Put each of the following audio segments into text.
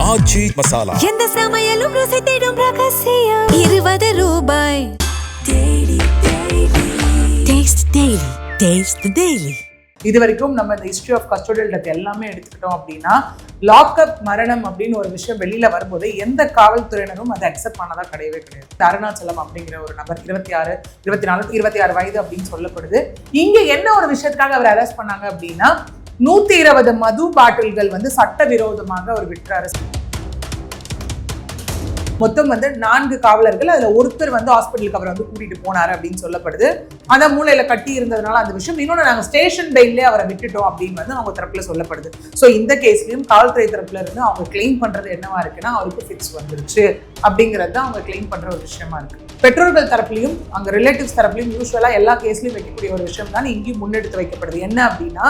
ஆச்சி மசாலா. எந்த சமையலும் ருசி தேடும் ரகசியம். 20 ரூபாய். Taste the daily. இது வரைக்கும் நம்ம இந்த ஹிஸ்டரி ஆஃப் கஸ்டோடியல் டெத் எல்லாமே எடுத்துக்கிட்டோம் அப்படின்னா, லாக்அப் மரணம் அப்படின்னு ஒரு விஷயம் வெளியில வரும்போது எந்த காவல்துறையினரும் அதை அக்செப்ட் பண்ணதா கிடையவே கிடையாது. அருணாச்சலம் அப்படிங்கிற ஒரு நபர் 26 வயது அப்படின்னு சொல்லப்படுது. இங்க என்ன ஒரு விஷயத்துக்காக அவர் அரெஸ்ட் பண்ணாங்க அப்படின்னா, 120 மது பாட்டில்கள் சட்டவிரோதமாக அவர் விற்றாரு. மொத்தம் 4 காவலர்கள், அதுல ஒருத்தர் ஹாஸ்பிட்டலுக்கு அவர் கூட்டிட்டு போனாரு அப்படின்னு சொல்லப்படுது. அந்த மூலையில கட்டி இருந்ததுனால அந்த விஷயம். இன்னொன்று, நாங்கள் ஸ்டேஷன் பெயிலே அவரை விட்டுட்டோம் அப்படின்னு அவங்க தரப்புல சொல்லப்படுது. ஸோ இந்த கேஸ்லயும் காவல்துறை தரப்புல இருந்து அவங்க கிளைம் பண்றது என்னவா இருக்குன்னா, அவருக்கு ஃபிக்ஸ் வந்துருச்சு அப்படிங்கிறது தான் அவங்க கிளைம் பண்ற ஒரு விஷயமா இருக்கு. பெற்றோர்கள் தரப்புலையும் அங்க ரிலேட்டிவ்ஸ் தரப்புலையும் யூஸ்வலா எல்லா கேஸ்லயும் வைக்கக்கூடிய ஒரு விஷயம் தான் இங்கேயும் முன்னெடுத்து வைக்கப்படுது. என்ன அப்படின்னா,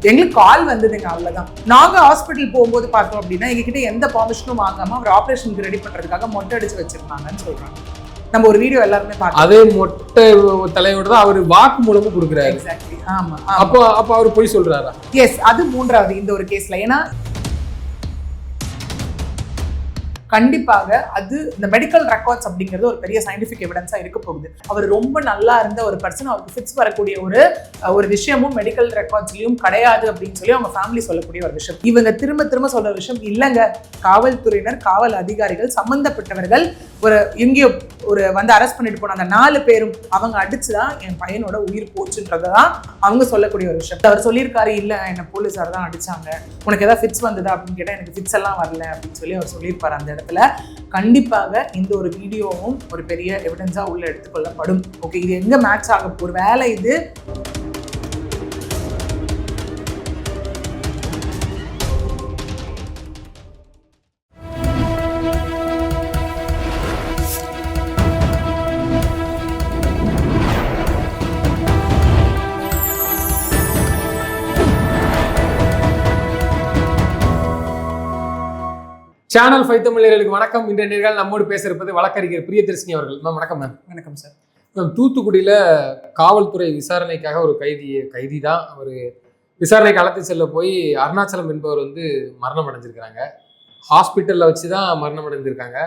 எங்களுக்கு கால் வந்ததுங்க, அவ்வளவுதான். நாங்க ஹாஸ்பிட்டல் போகும்போது பார்த்தோம் அப்படின்னா, எங்ககிட்ட எந்த பர்மிஷனும் வாங்காம அவர் ஆபரேஷனுக்கு ரெடி பண்றதுக்காக மொட்டை அடிச்சு வச்சிருந்தாங்கன்னு சொல்றாங்க. நம்ம ஒரு வீடியோ எல்லாருமே பார்த்தோம். அதே மொட்டை தலையோட தான் அவர் வாக்கு மூலமும் கொடுக்குறாரு. எக்ஸாக்ட்லி. ஆமா. அப்போ அவர் போய் சொல்றாரா? எஸ், அது மூன்றாவது இந்த ஒரு கேஸ்ல. ஏன்னா கண்டிப்பாக அது இந்த மெடிக்கல் ரெக்கார்ட்ஸ் அப்படிங்கிறது ஒரு பெரிய சயின்டிபிக் எவிடன்ஸா இருக்க போகுது. அவர் ரொம்ப நல்லா இருந்த ஒரு பர்சன், அவருக்கு ஃபிக்ஸ் வரக்கூடிய ஒரு விஷயமும் மெடிக்கல் ரெக்கார்ட்ஸ்லயும் கிடையாது அப்படின்னு சொல்லி அவங்க ஃபேமிலி சொல்லக்கூடிய ஒரு விஷயம். இவங்க திரும்ப திரும்ப சொல்ற விஷயம் இல்லைங்க, காவல்துறையினர், காவல் அதிகாரிகள், சம்பந்தப்பட்டவர்கள் எங்கேயோ அரெஸ்ட் பண்ணிட்டு போன அந்த 4 பேரும் அவங்க அடிச்சுதான் என் பையனோட உயிர் போச்சுன்றதான் அவங்க சொல்லக்கூடிய ஒரு விஷயம். அவர் சொல்லியிருக்காரு, இல்ல என்ன போலீஸார் தான் அடிச்சாங்க, உனக்கு ஏதாவது ஃபிக்ஸ் வந்ததா அப்படின்னு கேட்டா எனக்கு ஃபிக்ஸ் எல்லாம் வரல அப்படின்னு சொல்லி அவர் சொல்லியிருப்பாரு. அந்த இடத்துல கண்டிப்பாக இந்த ஒரு வீடியோவும் ஒரு பெரிய எவிடன்ஸா உள்ள எடுத்துக்கொள்ளப்படும். ஓகே, இது எங்க மேட்ச் ஆக ஒரு வேலை இது சேனல் 5 தமிழர்களுக்கு வணக்கம். இன்றைய நேர்கள் நம்மோடு பேசியிருப்பது வழக்கறிஞர் பிரியதர்ஷினி அவர்கள். மேம் வணக்கம். மேம் வணக்கம் சார். மேம், தூத்துக்குடியில் காவல்துறை விசாரணைக்காக ஒரு கைதி தான் அவர் விசாரணைக்கு அழைத்து செல்ல போய் அருணாச்சலம் என்பவர் மரணம் அடைஞ்சிருக்கிறாங்க. ஹாஸ்பிட்டலில் வச்சு தான் மரணம் அடைஞ்சிருக்காங்க.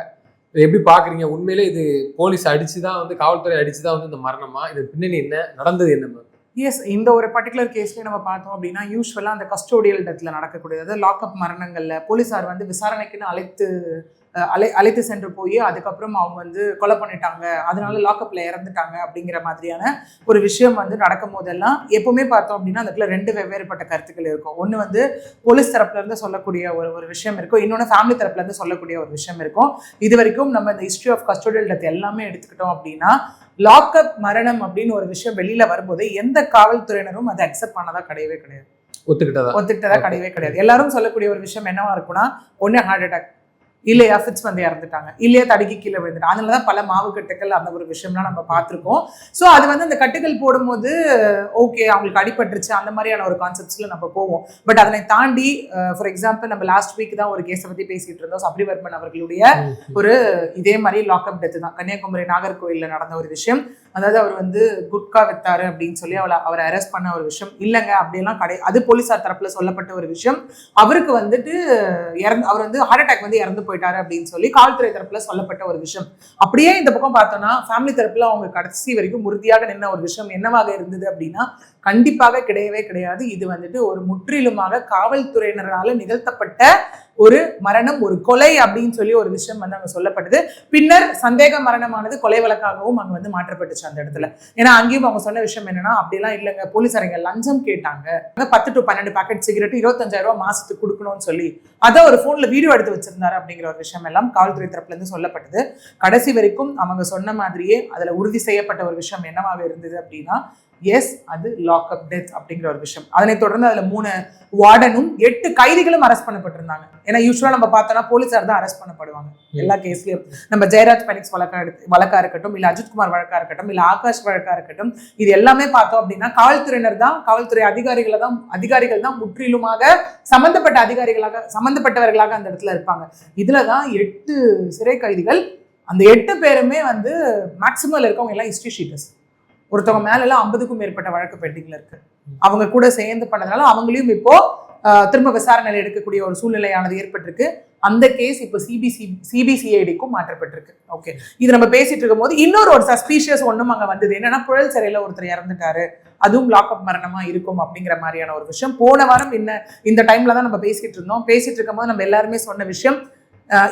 எப்படி பார்க்குறீங்க? உண்மையிலே இது போலீஸ் அடிச்சு தான் காவல்துறை அடிச்சு தான் இந்த மரணமா? இது பின்னணி என்ன நடந்தது? என்ன மேம்? எஸ், இந்த ஒரு பர்டிகுலர் கேஸ்லேயே நம்ம பார்த்தோம் அப்படின்னா, யூஸ்வலாக அந்த கஸ்டோடியல் டெத்தில் நடக்கக்கூடியது, லாக்அப் மரணங்களில் போலீஸார் விசாரணைக்குன்னு அழைத்து சென்று போய் அதுக்கப்புறம் அவங்க கொலை பண்ணிட்டாங்க, அதனால லாக்அப்ல இறந்துட்டாங்க அப்படிங்கிற மாதிரியான ஒரு விஷயம் நடக்கும் போதெல்லாம் எப்பவுமே பார்த்தோம் அப்படின்னா அந்த இடத்துல 2 வெவ்வேறுபட்ட கருத்துக்கள் இருக்கும். ஒன்று போலீஸ் தரப்புல இருந்து சொல்லக்கூடிய ஒரு விஷயம் இருக்கும், இன்னொன்று ஃபேமிலி தரப்புல இருந்து சொல்லக்கூடிய ஒரு விஷயம் இருக்கும். இது வரைக்கும் நம்ம இந்த ஹிஸ்டரி ஆஃப் கஸ்டோடியல் டெத் எல்லாமே எடுத்துக்கிட்டோம் அப்படின்னா, லாக்அப் மரணம் அப்படின்னு ஒரு விஷயம் வெளியில வரும்போது எந்த காவல்துறையினரும் அதை அக்செப்ட் பண்ணதா கிடையவே கிடையாது, ஒத்துக்கிட்டதா கிடையவே கிடையாது. எல்லாரும் சொல்லக்கூடிய ஒரு விஷயம் என்னவா இருக்குன்னா, ஒன்னு ஹார்ட் அட்டாக், இல்லையா ஃபிட்ஸ் இறந்துட்டாங்க, இல்லையா தடுக்கி கீழே விழுந்துட்டாங்க. அதனாலதான் பல மாவு கட்டுகள் அந்த ஒரு விஷயம்லாம் நம்ம பார்த்துருக்கோம். ஸோ அது அந்த கட்டுகள் போடும்போது ஓகே அவங்களுக்கு அடிபட்டுருச்சு அந்த மாதிரியான ஒரு கான்செப்ட்ஸ்ல நம்ம போவோம். பட் அதனை தாண்டி ஃபார் எக்ஸாம்பிள் நம்ம லாஸ்ட் வீக் தான் ஒரு கேஸை பத்தி பேசிட்டு இருந்தோம். சபரிவர்மன் அவர்களுடைய ஒரு இதே மாதிரி லாக்அப் டெத் தான் கன்னியாகுமரி நாகர்கோயில்ல நடந்த ஒரு விஷயம். அதாவது அவர் குட்கா வித்தாரு அப்படின்னு சொல்லி அவரை அரெஸ்ட் பண்ண ஒரு விஷயம். இல்லைங்க அப்படியெல்லாம் அது போலீஸார் தரப்புல சொல்லப்பட்ட ஒரு விஷயம். அவருக்கு அவர் ஹார்ட் அட்டாக் இறந்து போயிட்டாரு அப்படின்னு சொல்லி காவல்துறை தரப்புல சொல்லப்பட்ட ஒரு விஷயம். அப்படியே இந்த பக்கம் பார்த்தோம்னா ஃபேமிலி தரப்புல அவங்க கடைசி வரைக்கும் உறுதியாக நின்ன ஒரு விஷயம் என்னவாக இருந்தது அப்படின்னா, கண்டிப்பாக கிடையவே கிடையாது, இது ஒரு முற்றிலுமாக காவல்துறையினரால நிகழ்த்தப்பட்ட ஒரு மரணம், ஒரு கொலை அப்படின்னு சொல்லி ஒரு விஷயம் அங்க சொல்லப்பட்டது. பின்னர் சந்தேக மரணமானது கொலை வழக்காகவும் அங்க மாற்றப்பட்டுச்சு அந்த இடத்துல. ஏன்னா அங்கேயும் அவங்க சொன்ன விஷயம் என்னன்னா, அப்படிலாம் இல்லைங்க, போலீஸாரங்க லஞ்சம் கேட்டாங்க, 10 to 12 பாக்கெட் சிகரெட் 25,000 ரூபாய் மாசத்துக்கு கொடுக்கணும்னு சொல்லி அதை ஒரு போன்ல வீடியோ எடுத்து வச்சிருந்தாரு அப்படிங்கிற ஒரு விஷயம் எல்லாம் காவல்துறை தரப்புல இருந்து சொல்லப்பட்டது. கடைசி வரைக்கும் அவங்க சொன்ன மாதிரியே அதுல உறுதி செய்யப்பட்ட ஒரு விஷயம் என்னவாக இருந்தது அப்படின்னா, எஸ் அது லாக்அப் டெத் அப்படிங்கிற ஒரு விஷயம். அதனை தொடர்ந்து அதுல 3 வார்டனும் 8 கைதிகளும் அரெஸ்ட் பண்ணப்பட்டிருந்தாங்க. ஏன்னா யூஸ்வலா நம்ம பார்த்தோம்னா போலீஸார் தான் அரெஸ்ட் பண்ணப்படுவாங்க எல்லா கேஸ்லயும். நம்ம ஜெயராஜ் பெனிக்ஸ் வழக்கா இருக்கட்டும், இல்ல அஜித்குமார் வழக்கா இருக்கட்டும், இல்ல ஆகாஷ் வழக்கா இருக்கட்டும், இது எல்லாமே பார்த்தோம் அப்படின்னா காவல்துறையினர் தான், காவல்துறை அதிகாரிகள் தான் முற்றிலுமாக சம்பந்தப்பட்டவர்களாக அந்த இடத்துல இருப்பாங்க. இதுலதான் 8 சிறை கைதிகள், அந்த 8 பேருமே மேக்சிமம் இருக்கவங்க எல்லாம் ஹிஸ்டரி ஷீட்டர்ஸ். ஒருத்தவங்க மேல எல்லாம் 50க்கும் மேற்பட்ட வழக்கு பெண்டிங்ல இருக்கு. அவங்க கூட சேர்ந்து பண்ணதுனால அவங்களையும் இப்போ திரும்ப விசாரணையில் எடுக்கக்கூடிய ஒரு சூழ்நிலையானது ஏற்பட்டிருக்கு. அந்த கேஸ் இப்போ சிபிசிஐடிக்கும் மாற்றப்பட்டிருக்கு. ஓகே, இது நம்ம பேசிட்டு இருக்கும் போது இன்னொரு ஒரு சஸ்பீஷியஸ் ஒன்றும் அங்கே வந்தது. என்னன்னா புழல் சிறையில் ஒருத்தர் இறந்துட்டாரு, அதுவும் லாக்அப் மரணமா இருக்கும் அப்படிங்கிற மாதிரியான ஒரு விஷயம். போன வாரம் இந்த டைம்ல தான் நம்ம பேசிட்டு இருக்கும் போது நம்ம எல்லாருமே சொன்ன விஷயம்,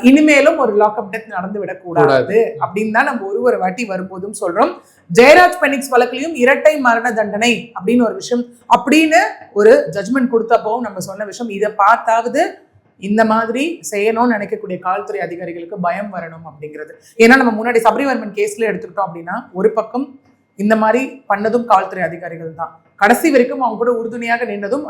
இனிமேலும் ஒரு லாக்அப் டெத் நடந்து விடக்கூடாது அப்படின்னு தான் நம்ம ஒரு வாட்டி வரும்போதும் சொல்றோம். ஜெயராஜ் பெனிக்ஸ் வழக்கிலையும் இரட்டை மரண தண்டனை அப்படின்னு ஒரு விஷயம் அப்படின்னு ஒரு ஜட்மெண்ட் கொடுத்தப்பவும் நம்ம சொன்ன விஷயம், இதை பார்த்தாவது இந்த மாதிரி செய்யணும்னு நினைக்கக்கூடிய காவல்துறை அதிகாரிகளுக்கு பயம் வரணும் அப்படிங்கிறது. ஏன்னா நம்ம முன்னாடி சபரிவர்மன் கேஸ்ல எடுத்துக்கிட்டோம் அப்படின்னா ஒரு பக்கம் இந்த மாதிரி பண்ணதும் காவல்துறை அதிகாரிகள் தான், கடைசி வரைக்கும் அவங்க கூட உறுதுணையாக நின்றதும்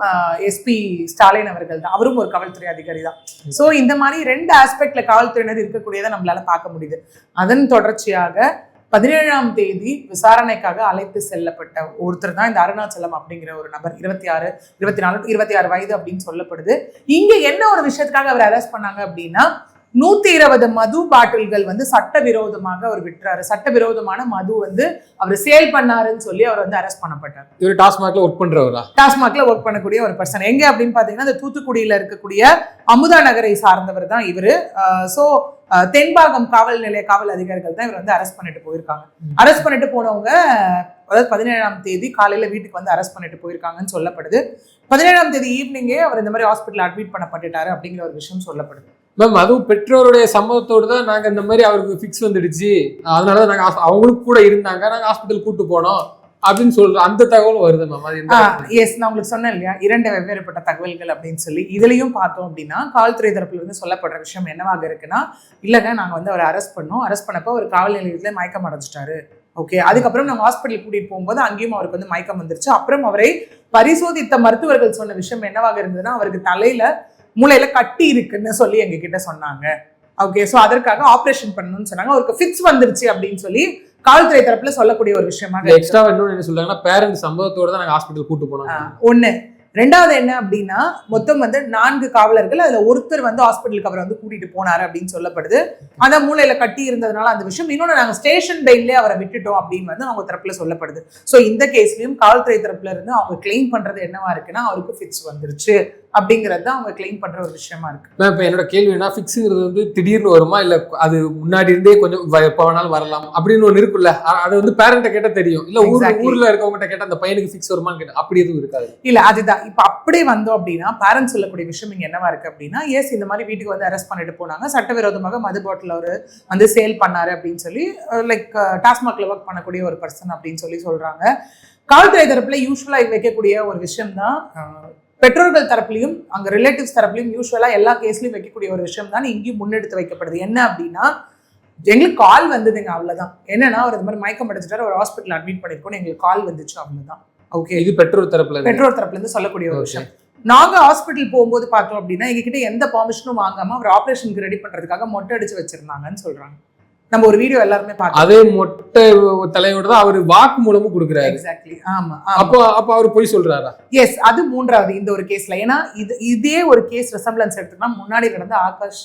எஸ்பி ஸ்டாலின் அவர்கள் தான், அவரும் ஒரு காவல்துறை அதிகாரி தான். ஸோ இந்த மாதிரி 2 ஆஸ்பெக்ட்ல காவல்துறையினர் இருக்கக்கூடியதை நம்மளால பார்க்க முடியுது. அதன் தொடர்ச்சியாக 17ஆம் தேதி விசாரணைக்காக அழைத்து செல்லப்பட்ட ஒருத்தர் தான் இந்த அருணாச்சலம் அப்படிங்கிற ஒரு நபர். 26 வயது அப்படின்னு சொல்லப்படுது. இங்க என்ன ஒரு விஷயத்துக்காக அவர் அரெஸ்ட் பண்ணாங்க அப்படின்னா 120 மது பாட்டில்கள் வந்து சட்டவிரோதமாக அவர் விட்டுறாரு, சட்டவிரோதமான மது வந்து அவர் சேல் பண்ணாருன்னு சொல்லி அவர் வந்து அரெஸ்ட் பண்ணப்பட்டார். இவர் டாஸ்மாக்ல ஒர்க் பண்றவரா? டாஸ்மாக்ல ஒர்க் பண்ணக்கூடிய ஒரு பர்சன். எங்க அப்படின்னு பாத்தீங்கன்னா இந்த தூத்துக்குடியில இருக்கக்கூடிய அமுதா நகரை சார்ந்தவர் தான் இவரு. ஸோ தென்பாகம் காவல் நிலைய காவல் அதிகாரிகள் தான் இவர் வந்து அரெஸ்ட் பண்ணிட்டு போயிருக்காங்க. அரெஸ்ட் பண்ணிட்டு போனவங்க அதாவது 17ஆம் தேதி காலையில வீட்டுக்கு வந்து அரெஸ்ட் பண்ணிட்டு போயிருக்காங்கன்னு சொல்லப்படுது. 17ஆம் தேதி ஈவினிங்கே அவர் இந்த மாதிரி ஹாஸ்பிட்டல் அட்மிட் பண்ணப்பட்டுட்டாரு அப்படிங்கிற ஒரு விஷயம் சொல்லப்படுது. மேம், அதுவும் பெற்றோருடைய சம்மதத்தோடு தான் நாங்க இந்த மாதிரி அவருக்கு ஃபிக்ஸ் வந்துடுச்சு, அதனாலதான் நாங்க அவங்களுக்கு கூட இருந்தாங்க, நாங்க ஹாஸ்பிட்டல் கூட்டு போனோம் அப்படின்னு சொல்ற அந்த தகவல் வருது மேம். எஸ், நான் உங்களுக்கு சொன்னேன் இல்லையா 2 வெவ்வேறுபட்ட தகவல்கள் அப்படின்னு சொல்லி. இதுலயும் பார்த்தோம் அப்படின்னா காவல்துறை தரப்புல இருந்து சொல்லப்படுற விஷயம் என்னவாக இருக்குன்னா, இல்லைங்க நாங்க வந்து அவரை அரெஸ்ட் பண்ணப்போ அவர் காவல் நிலையத்துல மயக்கம் அடைஞ்சிட்டாரு. ஓகே, அதுக்கப்புறம் நம்ம ஹாஸ்பிட்டல் கூட்டிட்டு போகும்போது அங்கேயும் அவருக்கு வந்து மயக்கம் வந்துருச்சு. அப்புறம் அவரை பரிசோதித்த மருத்துவர்கள் சொன்ன விஷயம் என்னவாக இருந்ததுன்னா, அவருக்கு மூளையில கட்டி இருக்குன்னு சொல்லி எங்க கிட்ட சொன்னாங்க. ஓகே, ஸோ அதற்காக ஆப்ரேஷன் பண்ணணும்னு சொன்னாங்க. அவருக்கு ஃபிக்ஸ் வந்துருச்சு அப்படின்னு சொல்லி காவல்துறை தரப்புல சொல்லக்கூடிய ஒரு விஷயமாக. எக்ஸ்ட்ரா இன்னொன்னு என்ன சொல்றாங்கன்னா, பேரண்ட் சம்பவத்தோட தான் நாங்க ஹாஸ்பிட்டல் கூட்டு போனோம். ஒண்ணு. 2வது என்ன அப்படின்னா, மொத்தம் வந்து 4 காவலர்கள், அதுல ஒருத்தர் வந்து ஹாஸ்பிட்டலுக்கு அவரை வந்து கூட்டிட்டு போனாரு அப்படின்னு சொல்லப்படுது. அதான் மூளையில கட்டி இருந்ததுனால அந்த விஷயம். இன்னொன்னு, நாங்க ஸ்டேஷன் பெயிலே அவரை விட்டுட்டோம் அப்படின்னு வந்து அவங்க தரப்புல சொல்லப்படுது. ஸோ இந்த கேஸ்லயும் காவல்துறை தரப்புல இருந்து அவங்க கிளைம் பண்றது என்னவா இருக்குன்னா, அவருக்கு ஃபிக்ஸ் வந்துருச்சு அப்படிங்கிறது தான் அவங்க கிளைம் பண்ற ஒரு விஷயமா இருக்கு. இப்போ என்னோட கேள்வி என்ன, ஃபிக்ஸுங்கிறது வந்து திடீர்னு வருமா, இல்ல அது முன்னாடி இருந்தே கொஞ்சம் எப்ப வேணாலும் வரலாம் அப்படின்னு ஒன்று இருக்குல்ல, அது வந்து பேரண்ட்டை கேட்டா தெரியும், இல்ல ஊர்ல இருக்கவங்ககிட்ட கேட்டா அந்த பையனுக்கு ஃபிக்ஸ் வருமான்னு கேட்டா அப்படி எதுவும் இருக்காது. இல்ல, அதுதான் இப்ப அப்படியே வந்தோம் அப்படின்னா பேரண்ட்ஸ் சொல்லக்கூடிய விஷயம் இங்க என்னவா இருக்கு அப்படின்னா, எஸ் இந்த மாதிரி வீட்டுக்கு வந்து அரெஸ்ட் பண்ணிட்டு போனாங்க, சட்டவிரோதமாக மது பாட்டில் அவர் வந்து சேல் பண்ணாரு அப்படின்னு சொல்லி, லைக் டாஸ்மாக்ல ஒர்க் பண்ணக்கூடிய ஒரு பர்சன் அப்படின்னு சொல்லி சொல்றாங்க. காவல்துறை தரப்புல யூஸ்வலா வைக்கக்கூடிய ஒரு விஷயம் தான், பெற்றோர்கள் தரப்புலையும் அங்க ரிலேட்டிவ்ஸ் தரப்புலையும் யூஸ்வலா எல்லா கேஸ்லயும் வைக்கக்கூடிய ஒரு விஷயம் தான் இங்கேயும் முன்னெடுத்து வைக்கப்படுது. என்ன அப்படின்னா, எங்களுக்கு கால் வந்ததுங்க, அவ்வளவுதான். என்னன்னா அவர் இந்த மாதிரி மயக்கம் அடைஞ்சிட்டாரு, ஒரு ஹாஸ்பிட்டல் அட்மிட் பண்ணிருக்கோம், எங்களுக்கு கால் வந்துச்சு, அவ்வளவுதான். ஓகே, இது பெற்றோர் தரப்புல இருந்து சொல்லக்கூடிய ஒரு விஷயம். நாங்க ஹாஸ்பிட்டல் போகும்போது பார்த்தோம் அப்படின்னா, எங்ககிட்ட எந்த பெர்மிஷனும் வாங்காம அவர் ஆபரேஷனுக்கு ரெடி பண்றதுக்காக மொட்டை அடிச்சு வச்சிருந்தாங்கன்னு சொல்றாங்க. நம்ம ஒரு வீடியோ எல்லாருமே பார்த்தோம். அதே மொட்டை தலையோட தான் அவர் வாக்கு மூலமும் கொடுக்குறாரு. எக்ஸாக்ட்லி, ஆமா. அப்போ அவர் போய் சொல்றாரா? எஸ், அது 3வது இந்த ஒரு கேஸ்ல. ஏன்னா இதே ஒரு கேஸ் ரெசம்பிளன்ஸ் எடுத்துக்கிட்டா முன்னாடி நடந்த ஆகாஷ்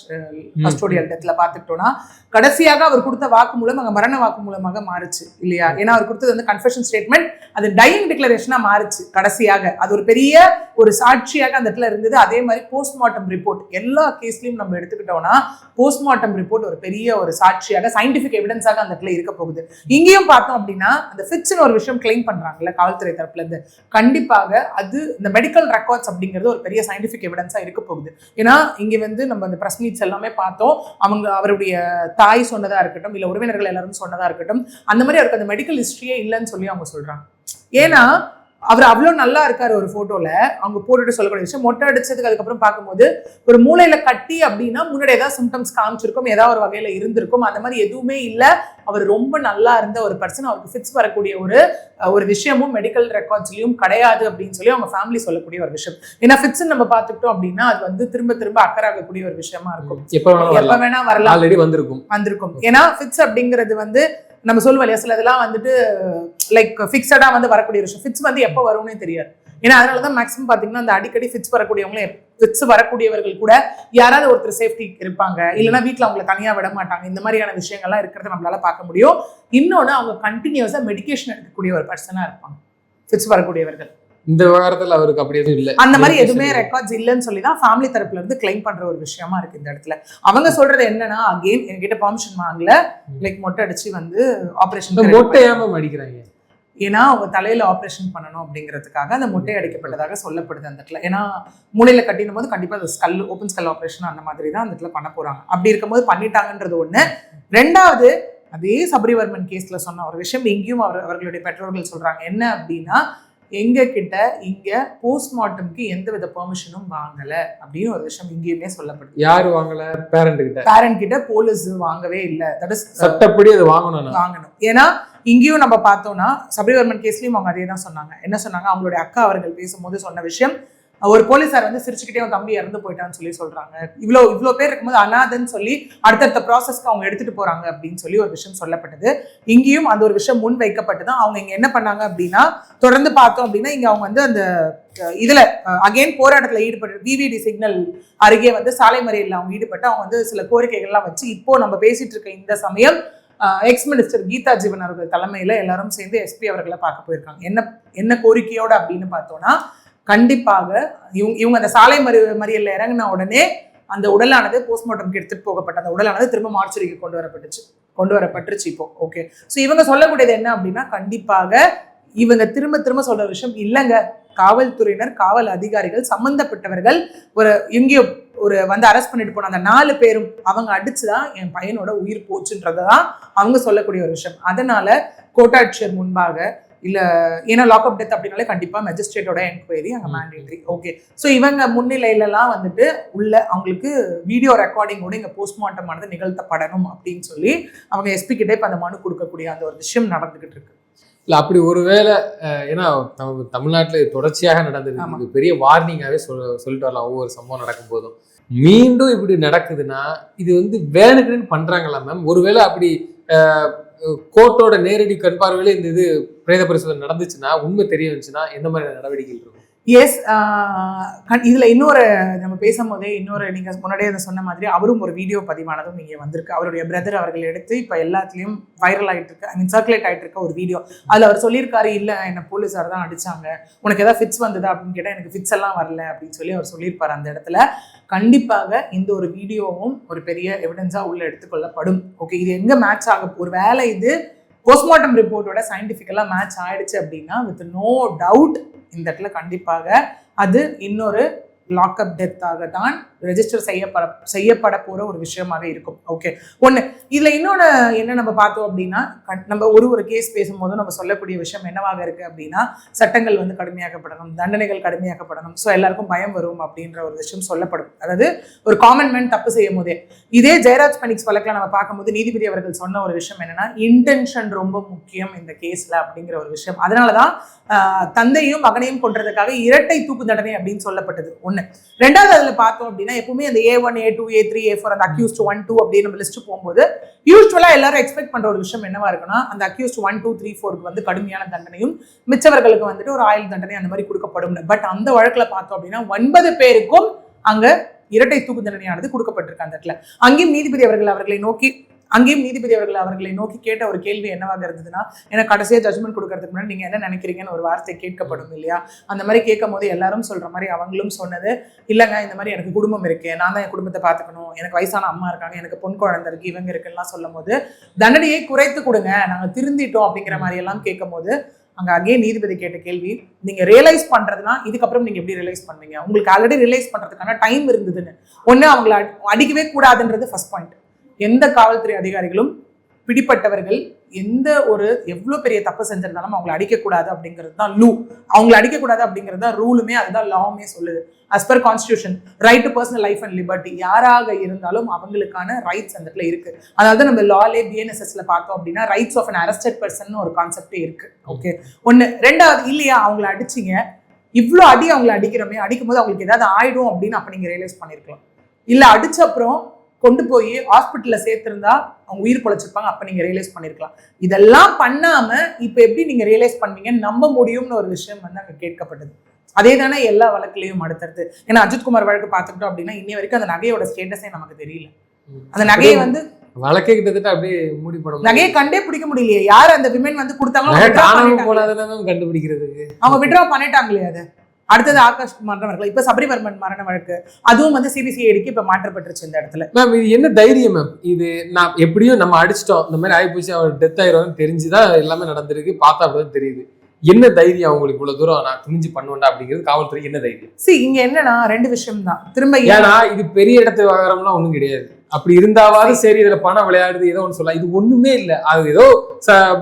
கஸ்டோடியல் டெத்ல பாத்துக்கிட்டோம்னா, கடைசியாக அவர் கொடுத்த வாக்கு மூலம் அங்க மரண வாக்கு மூலமாக மாறுச்சு இல்லையா? ஏன்னா அவர் கொடுத்தது வந்து கன்ஃபெஷன் ஸ்டேட்மெண்ட், அது டையிங் டிக்ளரேஷனா மாறுச்சு கடைசியாக. அது ஒரு பெரிய ஒரு சாட்சியாக அந்த இடத்துல இருந்தது. அதே மாதிரி போஸ்ட்மார்ட்டம் ரிப்போர்ட் எல்லா கேஸ்லயும் நம்ம எடுத்துக்கிட்டோம்னா, போஸ்ட்மார்ட்டம் ரிப்போர்ட் ஒரு பெரிய ஒரு சாட்சியாக, சயின்டிபிக் எவிடன்ஸாக அந்த இடத்துல இருக்க போகுது. இங்கேயும் பார்த்தோம் அப்படின்னா, அந்த ஃபிக்ஸ்னு ஒரு விஷயம் கிளைம் பண்றாங்கல்ல காவல்துறை தரப்புல இருந்து, கண்டிப்பாக அது இந்த மெடிக்கல் ரெக்கார்ட்ஸ் அப்படிங்கிறது ஒரு பெரிய சயின்டிபிக் எவிடன்ஸா இருக்க போகுது. ஏன்னா இங்க வந்து நம்ம அந்த பிரஸ் மீட்ஸ் எல்லாமே பார்த்தோம், அவருடைய தாய் சொன்னதா இருக்கட்டும், இல்ல உறவினர்கள் எல்லாரும் சொன்னதா இருக்கட்டும், அந்த மாதிரி அவருக்கு அந்த மெடிக்கல் ஹிஸ்டரியே இல்லைன்னு சொல்லி அவங்க சொல்றாங்க. ஏன்னா அவர் அவ்வளோ நல்லா இருக்காரு ஒரு போட்டோல, அவங்க போட்டுட்டு சொல்லக்கூடிய விஷயம், மொட்டை அடிச்சதுக்கு அதுக்கப்புறம் பார்க்கும்போது ஒரு மூளையில கட்டி அப்படின்னா முன்னாடி ஏதாவது சிம்டம்ஸ் காமிச்சிருக்கும், ஏதாவது ஒரு வகையில இருந்திருக்கும். அந்த மாதிரி எதுவுமே இல்லை. அவர் ரொம்ப நல்லா இருந்த ஒரு பர்சன், அவருக்கு ஃபிக்ஸ் வரக்கூடிய ஒரு விஷயமும் மெடிக்கல் ரெக்கார்ட்ஸ்லயும் கிடையாது அப்படின்னு சொல்லி அவங்க ஃபேமிலி சொல்லக்கூடிய ஒரு விஷயம். ஏன்னா ஃபிக்ஸ் நம்ம பார்த்துக்கிட்டோம் அப்படின்னா அது வந்து திரும்ப திரும்ப அக்கறாகக்கூடிய ஒரு விஷயமா இருக்கும். எப்ப வேணா வரலாம், ஆல்ரெடி வந்திருக்கும். ஏன்னா ஃபிக்ஸ் அப்படிங்கிறது வந்து நம்ம சொல்லுவோம் இல்லையா, சில இதெல்லாம் வந்துட்டு லைக் ஃபிக்ஸடா வந்து வரக்கூடிய விஷயம். ஃபிக்ஸ் வந்து எப்போ வரும்னே தெரியாது. ஏன்னா அதனாலதான் மேக்ஸிமம் பாத்தீங்கன்னா அந்த அடிக்கடி ஃபிக்ஸ் வரக்கூடியவங்களே, ஃபிக்ஸ் வரக்கூடியவர்கள் கூட யாராவது ஒருத்தர் சேஃப்டி இருப்பாங்க, இல்லைன்னா வீட்டில் அவங்களை தனியா விட மாட்டாங்க. இந்த மாதிரியான விஷயங்கள்லாம் இருக்கிறத நம்மளால பார்க்க முடியும். இன்னொன்னு, அவங்க கண்டினியூஸா மெடிகேஷன் எடுக்கக்கூடிய ஒரு பர்சனா இருப்பாங்க ஃபிக்ஸ் வரக்கூடியவர்கள். இந்த விவகாரத்துல அவருக்கு அப்படி எதுவும் இல்லை, அந்த மாதிரி எதுவுமே ரெக்கார்ட்ஸ் இல்லைன்னு சொல்லி தான் ஃபேமிலி தரப்புல இருந்து கிளைம் பண்ற ஒரு விஷயமா இருக்கு இந்த இடத்துல. அவங்க சொல்றது என்னன்னா, அகெயின் என்கிட்ட பெர்மிஷன் வாங்கல, லைக் மொட்டை அடிச்சு வந்து ஆபரேஷன். மொட்டை ஏன் அடிக்கிறாங்க? ஏன்னா அவங்க தலையில ஆப்ரேஷன் பண்ணணும் அப்படிங்கிறதுக்காக அந்த மொட்டை அடிக்கப்பட்டதாக சொல்லப்படுது அந்த இடத்துல. ஏன்னா மூளையில கட்டினும் போது கண்டிப்பா அது ஸ்கல், ஓப்பன் ஸ்கல் ஆப்ரேஷன் அந்த மாதிரி தான் அந்த இடத்துல பண்ண போறாங்க. அப்படி இருக்கும்போது பண்ணிட்டாங்கன்றது ஒண்ணு. ரெண்டாவது, அதே சபரிவர்மன் கேஸ்ல சொன்ன ஒரு விஷயம் இங்கேயும் அவர்களுடைய பெற்றோர்கள் சொல்றாங்க என்ன அப்படின்னா, எங்க கிட்ட இங்க போஸ்ட்மார்ட்டம்க்கு எந்த வித பெர்மிஷனும் வாங்கல அப்படின்னு ஒரு விஷயம் இங்கேயுமே சொல்லப்படுது. யாரு வாங்கல? பேரண்ட் கிட்ட போலீஸ் வாங்கவே இல்லை. தட் இஸ் சட்டப்படி அது வாங்கணும். ஏன்னா இங்கேயும் நம்ம பார்த்தோம்னா சபரிவர்மன் கேஸ்லயும் அவங்க அதே தான் சொன்னாங்க. என்ன சொன்னாங்க, அவங்களுடைய அக்கா அவர்கள் பேசும்போது சொன்ன விஷயம், ஒரு போலீஸார் வந்து சிரிச்சுக்கிட்டே அவன் தம்பி இறந்து போயிட்டான்னு சொல்லி சொல்றாங்க. இவ்வளோ பேர் இருக்கும்போது அனாதன்னு சொல்லி அடுத்தடுத்த ப்ராசஸ்க்கு அவங்க எடுத்துட்டு போறாங்க அப்படின்னு சொல்லி ஒரு விஷயம் சொல்லப்பட்டது. இங்கேயும் அந்த ஒரு விஷயம் முன் வைக்கப்பட்டு தான் அவங்க இங்க என்ன பண்ணாங்க அப்படின்னா, தொடர்ந்து பார்த்தோம் அப்படின்னா இங்க அவங்க வந்து அந்த இதுல அகைன் போராட்டத்தில் ஈடுபட்டு விவிடி சிக்னல் அருகே வந்து சாலை மறியலில் அவங்க ஈடுபட்டு அவங்க வந்து சில கோரிக்கைகள்லாம் வச்சு இப்போ நம்ம பேசிட்டு இருக்க இந்த சமயம் எக்ஸ் மினிஸ்டர் கீதா ஜீவன் அவர்கள் தலைமையில எல்லாரும் சேர்ந்து எஸ்பி அவர்களை பார்க்க போயிருக்காங்க. என்ன கோரிக்கையோட அப்படின்னு பார்த்தோம்னா, கண்டிப்பாக இவங்க அந்த சாலை மறியல்ல இறங்கின உடனே அந்த உடலானது போஸ்ட்மார்ட்டம்க்கு எடுத்துட்டு போகப்பட்ட அந்த உடலானது திரும்ப மார்ச்சரிக்கு கொண்டு வரப்பட்டுருச்சு இப்போ. ஓகே, ஸோ இவங்க சொல்லக்கூடியது என்ன அப்படின்னா, கண்டிப்பாக இவங்க திரும்ப சொல்ற விஷயம் இல்லைங்க, காவல்துறையினர், காவல் அதிகாரிகள், சம்பந்தப்பட்டவர்கள் எங்கேயோ வந்து அரெஸ்ட் பண்ணிட்டு போன அந்த 4 பேரும் அவங்க அடிச்சுதான் என் பையனோட உயிர் போச்சுன்றதான் அவங்க சொல்லக்கூடிய ஒரு விஷயம். அதனால கோட்டாட்சியர் முன்பாக இல்ல, ஏன்னா லாக்அப் டெத் அப்படின்னாலே கண்டிப்பா மெஜிஸ்ட்ரேட்டோட என்கொயரி அங்க மேண்டேட்டரி. ஓகே, ஸோ இவங்க முன்னிலையிலலாம் வந்துட்டு உள்ள அவங்களுக்கு வீடியோ ரெக்கார்டிங்கோட இங்க போஸ்ட்மார்ட்டம் ஆனது நிகழ்த்தப்படணும் அப்படின்னு சொல்லி அவங்க எஸ்பி கிட்டே இப்ப அந்த மனு கொடுக்கக்கூடிய அந்த ஒரு விஷயம் நடந்துகிட்டு இருக்கு. இல்லை அப்படி ஒருவேளை, ஏன்னா தமிழ்நாட்டில் தொடர்ச்சியாக நடந்தது, பெரிய வார்னிங்காகவே சொல்லிட்டு வரலாம். ஒவ்வொரு சம்பவம் நடக்கும் போதும் மீண்டும் இப்படி நடக்குதுன்னா இது வந்து வேணுக்குன்னு பண்றாங்களா மேம்? ஒருவேளை அப்படி கோர்ட்டோட நேரடி கண்பார்வையில இந்த இது பிரேத பரிசோதனை நடந்துச்சுன்னா, உண்மை தெரிய வந்துச்சுன்னா எந்த மாதிரி நடவடிக்கைகள் இருக்கும்? எஸ், இதுல இன்னொரு நம்ம பேசும்போதே நீங்க முன்னாடியே அதை சொன்ன மாதிரி அவரும் ஒரு வீடியோ பதிவானதும் இங்கே வந்திருக்கு. அவருடைய பிரதர் அவர்கள் எடுத்து இப்ப எல்லாத்துலயும் வைரல் ஆயிட்டு இருக்கு, ஐ மீன் சர்க்குலேட் ஆயிட்டு இருக்க ஒரு வீடியோ. அதுல அவர் சொல்லியிருக்காரு, இல்ல என்ன போலீஸார் தான் அடிச்சாங்க, உனக்கு ஏதாவது ஃபிட்ஸ் வந்ததா அப்படின்னு கேட்டா எனக்கு ஃபிட்ஸ் எல்லாம் வரல அப்படின்னு சொல்லி அவர் சொல்லியிருப்பாரு. அந்த இடத்துல கண்டிப்பாக இந்த ஒரு வீடியோவும் ஒரு பெரிய எவிடன்ஸா உள்ள எடுத்துக்கொள்ளப்படும். ஓகே, இது எங்க மேட்ச் ஆக, ஒரு வேலை இது போஸ்ட்மார்ட்டம் ரிப்போர்ட்டோட சயின்டிஃபிக்கலா மேட்ச் ஆயிடுச்சு அப்படின்னா வித் நோ டவுட் இந்த இடத்துல கண்டிப்பாக அது இன்னொரு லாக்அப் டெத்தாக தான் ரெஜிஸ்டர் செய்யப்பட போற ஒரு விஷயமாவே இருக்கும். ஓகே, ஒண்ணு. இதுல இன்னொன்னு என்ன நம்ம பார்த்தோம் அப்படின்னா, நம்ம ஒரு கேஸ் பேசும்போது நம்ம சொல்லக்கூடிய விஷயம் என்னவாக இருக்கு அப்படின்னா, சட்டங்கள் வந்து கடுமையாக்கப்படணும், தண்டனைகள் கடுமையாக்கப்படணும், ஸோ எல்லாருக்கும் பயம் வரும் அப்படின்ற ஒரு விஷயம் சொல்லப்படும். அதாவது ஒரு காமன் மேன் தப்பு செய்யும் போதே, இதே ஜெயராஜ் பெனிக்ஸ் வழக்கில் நம்ம பார்க்கும்போது நீதிபதி அவர்கள் சொன்ன ஒரு விஷயம் என்னன்னா, இன்டென்ஷன் ரொம்ப முக்கியம் இந்த கேஸ்ல அப்படிங்கிற ஒரு விஷயம். அதனாலதான் தந்தையும் மகனையும் கொன்றதுக்காக இரட்டை தூக்கு தண்டனை அப்படின்னு சொல்லப்பட்டது. ஒண்ணு. ரெண்டாவது அதுல பார்த்தோம் அப்படின்னா, எப்பவுமே அந்த A1, A2, A3, A4 அந்த அக்யூஸ்ட் 1, 2 அப்படின்னு நம்ம லிஸ்ட் போகும்போது யூஸ்வலா எல்லாரும் எக்ஸ்பெக்ட் பண்ற ஒரு விஷயம் என்னவா இருக்குன்னா, அந்த அக்யூஸ்ட் 1, 2, 3, 4க்கு வந்து கடுமையான தண்டனையும் மிச்சவர்களுக்கு வந்துட்டு ஒரு ஆயுள் தண்டனை அந்த மாதிரி கொடுக்கப்படும். பட் அந்த வழக்குல பார்த்தோம் அப்படின்னா 9 பேருக்கும் அங்க இரட்டை தூக்கு தண்டனையானது கொடுக்கப்பட்டிருக்கு. அந்த இடத்துல அங்கேயும் நீதிபதி அவர்களை நோக்கி கேட்ட ஒரு கேள்வி என்னவாக இருந்ததுன்னா, எனக்கு கடைசியா ஜட்மெண்ட் கொடுக்கறதுக்கு முன்னாடி நீங்க என்ன நினைக்கிறீங்கன்னு ஒரு வார்த்தை கேட்கப்படும் இல்லையா? அந்த மாதிரி கேட்கும் போது எல்லாரும் சொல்ற மாதிரி அவங்களும் சொன்னது, இல்லைங்க இந்த மாதிரி எனக்கு குடும்பம் இருக்கு, நான் தான் என் குடும்பத்தை பார்த்துக்கணும், எனக்கு வயசான அம்மா இருக்காங்க, எனக்கு பொன் குழந்தை இருக்கு, இவங்க இருக்குலாம் சொல்லும் போது தண்டனையை குறைத்து கொடுங்க, நாங்க திருந்திட்டோம் அப்படிங்கிற மாதிரி எல்லாம் கேட்கும் போது அங்க அகேன் நீதிபதி கேட்ட கேள்வி, நீங்க ரியலைஸ் பண்றதுனா இதுக்கப்புறம் நீங்க எப்படி ரியலைஸ் பண்ணுவீங்க? உங்களுக்கு ஆல்ரெடி ரியலைஸ் பண்றதுக்கான டைம் இருந்ததுன்னு. ஒண்ணு, அவங்களை அடிக்கவே கூடாதுன்றது ஃபர்ஸ்ட் பாயிண்ட். எந்த காவல்துறை அதிகாரிகளும் பிடிப்பட்டவர்கள் எவ்வளவு பெரிய தப்பு செஞ்சிருந்தாலும் அவங்களை அடிக்கக்கூடாது அப்படிங்கிறது தான் அவங்களை அடிக்கக்கூடாது அப்படிங்கிறது தான் ரூலுமே, அதுதான் லாவுமே சொல்லுது. as per constitution, right to personal life and liberty, யாராக இருந்தாலும் அவங்களுக்கான ரைட்ஸ் அந்த இடத்துல இருக்கு. அதாவது நம்ம லாலே BNSSல பார்த்தோம் அப்படின்னா rights of an arrested person ஒரு கான்செப்டே இருக்கு. ஓகே, ஒண்ணு. ரெண்டாவது, இல்லையா அவங்களை அடிச்சிங்க, இவ்வளோ அவங்களை அடிக்கும் போது அவங்களுக்கு ஏதாவது ஆயிடும் அப்படின்னு அப்ப நீங்க ரியலைஸ் பண்ணிருக்கலாம். இல்ல அடிச்ச அப்புறம் கொண்டு போய் ஹாஸ்பிட்டல்ல சேர்த்திருந்தா அவங்க உயிர் பொழைச்சிருப்பாங்க, அப்ப நீங்க ரியலைஸ் பண்ணிருக்கலாம். இதெல்லாம் பண்ணாம இப்ப எப்படி நீங்க ரியலைஸ் பண்ணீங்கன்னு நம்ப முடியும்னு ஒரு விஷயம் வந்து அங்க கேட்கப்பட்டது. அதே தானே எல்லா வழக்குலையும் அடுத்தடுத்து. ஏன்னா அஜித்குமார் வழக்கு பார்த்துக்கிட்டோம் அப்படின்னா இன்னை வரைக்கும் அந்த நகையோட ஸ்டேட்டஸே நமக்கு தெரியல. அந்த நகையை வந்து வழக்கே கிட்டத்தட்ட அப்படியே மூடி போட நகையை கண்டே பிடிக்க முடியலையே, யார் அந்த விமன் வந்து காணாம போனாதான் கண்டுபிடிக்கிறதுக்கு அவங்க விட்ரா பண்ணிட்டாங்களே. அது அடுத்தது ஆகாஷ் மரண வழக்கு, இப்ப சபரிவர்மன் மரண வழக்கு, அதுவும் வந்து சிபிசிஐடிக்கு இப்ப மாற்றப்பட்டுருச்சு இந்த இடத்துல. மேம் இது என்ன தைரியம் மேம்? இது நான் எப்படியும் நம்ம அடிச்சிட்டோம், இந்த மாதிரி ஆயிப்போச்சு, அவர் டெத் ஆயிரும் தெரிஞ்சுதான் எல்லாமே நடந்திருக்கு, பார்த்தா அப்படிதான் தெரியுது. என்ன தைரியம் அவங்களுக்கு இவ்வளவு தூரம் நான் துணிஞ்சு பண்ணுவேன்டா அப்படிங்கிறது காவல்துறை என்ன தைரியம்? இங்க என்னன்னா ரெண்டு விஷயம் தான் திரும்ப. ஏன்னா இது பெரிய இடத்து விவகாரம்லாம் ஒண்ணும் கிடையாது. அப்படி இருந்தாவது சரி, இதுல பணம் விளையாடுது ஏதோ ஒன்று சொல்லலாம். இது ஒண்ணுமே இல்லை. அது ஏதோ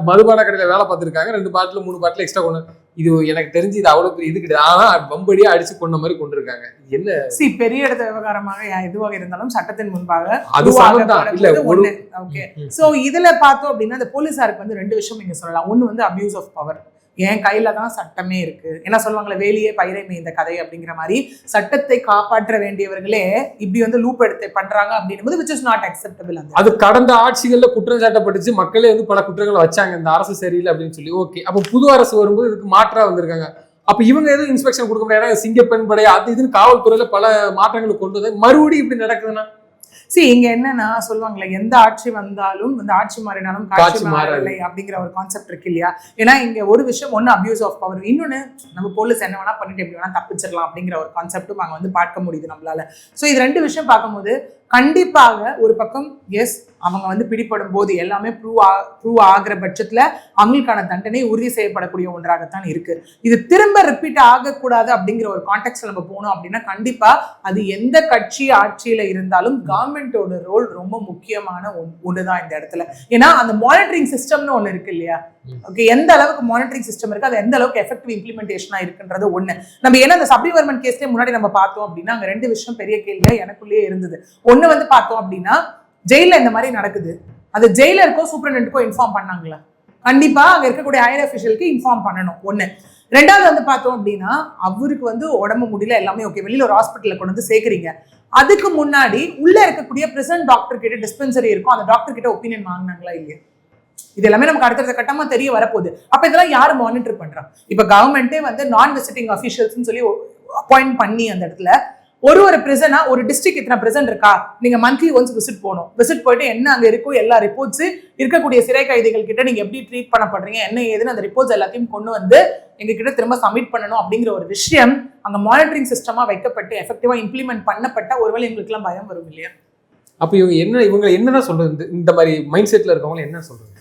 மதுபான கடையில வேலை பார்த்துருக்காங்க, 2 பாட்டில் 3 பாட்டில் எக்ஸ்ட்ரா கொண்டு, இது எனக்கு தெரிஞ்சு இது அவ்வளவு இது கிடையாது. ஆனா பம்படியா அடிச்சு கொண்ட மாதிரி கொண்டு இருக்காங்க. என்ன பெரிய இடத்த விவகாரமாக எதுவாக இருந்தாலும் சட்டத்தின் முன்பாக அது சமம்தான் இல்ல ஒண்ணு. ஓகே, சோ இதுல பார்த்தோம் அப்படின்னா இந்த போலீஸாருக்கு வந்து 2 விஷயம் நீங்க சொல்லலாம். ஒண்ணு வந்து அபியூஸ் ஆஃப் பவர். என் கையில தான் சட்டமே இருக்கு, என்ன சொல்லுவாங்களே வேலியே பயிரைமே இந்த கதை அப்படிங்கிற மாதிரி சட்டத்தை காப்பாற்ற வேண்டியவர்களே இப்படி வந்து லூப் எடுத்து பண்றாங்க அப்படின்னும் which is not acceptable. அது கடந்த ஆட்சிகள்ல குற்றம் சாட்டப்பட்டுச்சு, மக்களே வந்து பல குற்றங்களை வச்சாங்க, இந்த அரசு சரியில்லை அப்படின்னு சொல்லி. ஓகே, அப்போ புது அரசு வரும்போது இதுக்கு மாற்றா வந்திருக்காங்க. அப்ப இவங்க எதுவும் இன்ஸ்பெக்ஷன் கொடுக்க முடியாது, சிங்கப்பெண் படை அது இதுன்னு காவல்துறையில பல மாற்றங்களை கொண்டு வந்து மறுபடியும் இப்படி நடக்குதுன்னா இங்க என்னன்னா சொல்லுவாங்களே எந்த ஆட்சி வந்தாலும் இந்த ஆட்சி மாறினாலும் காட்சி மாறவில்லை அப்படிங்கிற ஒரு கான்செப்ட் இருக்கு இல்லையா. ஏன்னா இங்க ஒரு விஷயம் ஒண்ணு அபியூஸ் ஆஃப் பவர், இன்னொன்னு நம்ம போலீஸ் என்ன வேணா பண்ணிட்டு எப்படி வேணா தப்பிச்சிடலாம் அப்படிங்கிற ஒரு கான்செப்டும் அங்க வந்து பார்க்க முடியுது நம்மளால. சோ இது 2 விஷயம் பார்க்கும்போது கண்டிப்பாக ஒரு பக்கம் எஸ் அவங்க வந்து பிடிபடும் போது எல்லாமே ப்ரூவ் ஆகிற பட்சத்துல அவங்களுக்கான தண்டனை உறுதி செய்யப்படக்கூடிய ஒன்றாகத்தான் இருக்கு. இது திரும்ப ரிப்பீட் ஆகக்கூடாது அப்படிங்கிற ஒரு கான்டெக்ட்ல நம்ம போனோம் அப்படின்னா கண்டிப்பா அது எந்த கட்சி ஆட்சியில இருந்தாலும் கவர்மெண்டோட ரோல் ரொம்ப முக்கியமான ஒண்ணுதான் இந்த இடத்துல. ஏன்னா அந்த மானிட்டரிங் சிஸ்டம்னு ஒண்ணு இருக்கு இல்லையா. ஓகே, எந்த அளவுக்கு மானிட்டரிங் சிஸ்டம் இருக்கு, அது எந்த அளவுக்கு எஃபெக்டிவ் இம்ப்ளிமெண்டேஷனா இருக்குன்றது ஒண்ணு. நம்ம ஏன்னா அந்த சபரிவர்மன் கேஸ்லயே முன்னாடி நம்ம பார்த்தோம் அப்படின்னா அங்க 2 விஷயம் பெரிய கேள்வியா எனக்குள்ளேயே இருந்தது. ஒண்ணு வந்து பார்த்தோம் அப்படின்னா ஜெயில இந்த மாதிரி நடக்குது, அது ஜெயிலருக்கோ சூப்பரண்டென்ட்டுக்கோ இன்ஃபார்ம் பண்ணாங்களா? கண்டிப்பா அங்க இருக்கக்கூடிய ஹையர் அஃபிஷியலுக்கு இன்ஃபார்ம் பண்ணணும் ஒண்ணு. 2வது வந்து பார்த்தோம் அப்படின்னா அவருக்கு வந்து உடம்பு முடியல எல்லாமே ஓகே, வெளியில ஒரு ஹாஸ்பிட்டல்ல கொண்டு வந்து சேர்க்குறீங்க, அதுக்கு முன்னாடி உள்ள இருக்கக்கூடிய பிரசன்ட் டாக்டர் கிட்ட டிஸ்பென்சரி இருக்கும், அந்த டாக்டர் கிட்ட ஒப்பீனியன் வாங்கினாங்களா இல்லையா? இது எல்லாமே நமக்கு அடுத்த கட்டமா தெரிய வரப்போகுது. அப்ப இதெல்லாம் யாரு மானிட்டர் பண்றா? இப்ப கவர்மெண்டே வந்து நான் விசிட்டிங் அபிஷியல்ஸ் சொல்லி அப்பாயிண்ட் பண்ணி அந்த இடத்துல ஒரு பிரிசனா ஒரு டிஸ்ட்ரிக்ட் இத்தனை பிரிசன் இருக்கா, நீங்க மந்த்லி ஒன்ஸ் விசிட் போகணும். விசிட் போயிட்டு என்ன அங்க இருக்கோ எல்லா ரிப்போர்ட்ஸ் இருக்கக்கூடிய சிறை கைதிகள் கிட்ட நீங்க எப்படி ட்ரீட் பண்ணப்படுறீங்க என்ன ஏதுன்னு அந்த ரிப்போர்ட்ஸ் எல்லாத்தையும் கொண்டு வந்து எங்க கிட்ட திரும்ப சப்மிட் பண்ணணும் அப்படிங்கிற ஒரு விஷயம் அங்க மானிட்டரிங் சிஸ்டமா வைக்கப்பட்டு எஃபெக்டிவா இம்ப்ளிமெண்ட் பண்ணப்பட்ட ஒருவேளை எங்களுக்கு எல்லாம் பயம் வரும் இல்லையா? அப்ப இவங்க என்னதான் சொல்றது, இந்த மாதிரி மைண்ட் செட்ல இருக்கவங்க என்ன சொல்றது?